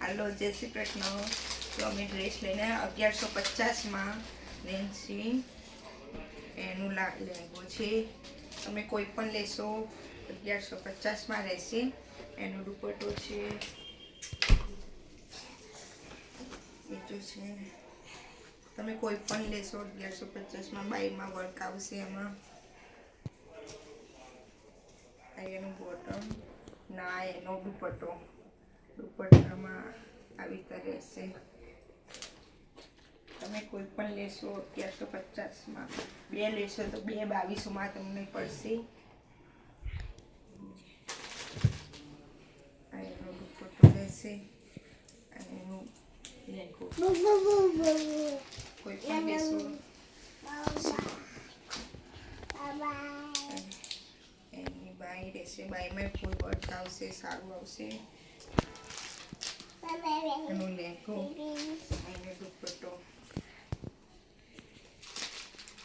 હાલો જય શ્રી કૃષ્ણ. તો અમે ડ્રેસ લઈને 1150માં નેન્સી એનું લેંગો છે. તમે કોઈ પણ લેશો 1150માં રહેશે. એનો દુપટ્ટો છે, બીજું છે તમે કોઈ પણ લેશો 1150માં બાયમાં વર્ક આવશે. એમાં એનું બોટમ ના એનો દુપટ્ટામાં આવી રીતે રહેશે. તમે કોઈ પણ લેશો 1150માં, બે લેશો તો 2200માં તમને પડશે. આ એનો દુપટ્ટો રહેશે અને એનું લેંગો. કોઈ પણ લેશો એની બાઈ રહેશે. બાઈમાં ફૂલ વર્ક આવશે, સારું આવશે. એનો લેંગો અને દુપટ્ટો.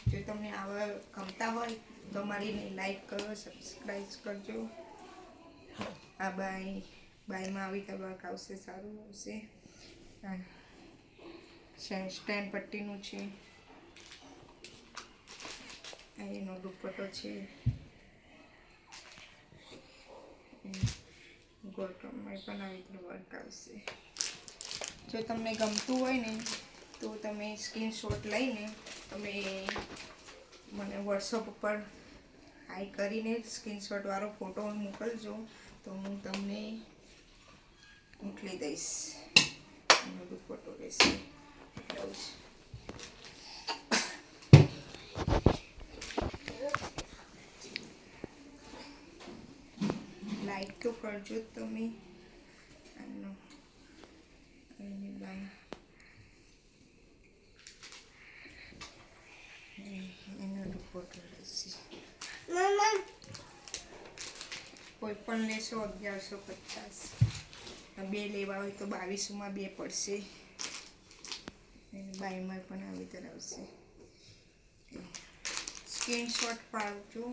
જો તમને આવા ગમતા હોય તો મારીને લાઈક કરો, સબસ્ક્રાઈબ કરજો. આ બાઈમાં આવી રીતે વર્ક આવશે, સારું આવશે. સ્ટેન્ડ પટ્ટીનું છે. એનો દુપટ્ટો છે. બોટમમાં પણ આવી રીતે વર્ક આવશે. જો તમને ગમતું હોય ને તો તમે સ્ક્રીનશોટ લઈને તમે મને વોટ્સઅપ ઉપર હાઈ કરીને સ્ક્રીનશોટ વાળો ફોટો મોકલજો, તો હું તમને મોકલી દઈશ. એનો દુપટ્ટો રહેશે. બ્લાઉઝ લાઈક તો કરજો તમે. એનો દુપટ્ટો રહેશે. કોઈ પણ લેશો 1150. બે લેવા હોય તો 2200માં બે પડશે. બાયમાં પણ આવી રીતે આવશે. સ્ક્રીનશોટ પાડજો.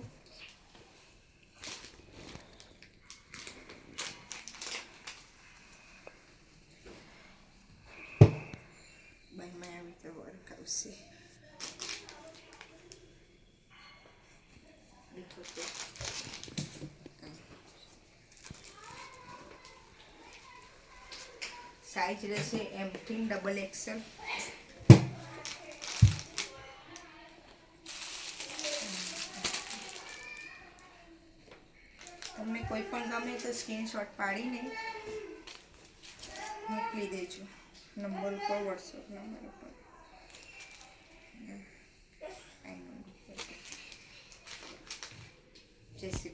બાયમાં આવી રીતે વર્ક આવશે. સાઈઝ રહેશે M3 ડબલ XL. તમને કોઈ પણ ગમે તો સ્ક્રીનશોટ પાડીને મોકલી દેજો નંબર ઉપર, વોટ્સઅપ નંબર ઉપર. જય શ્રી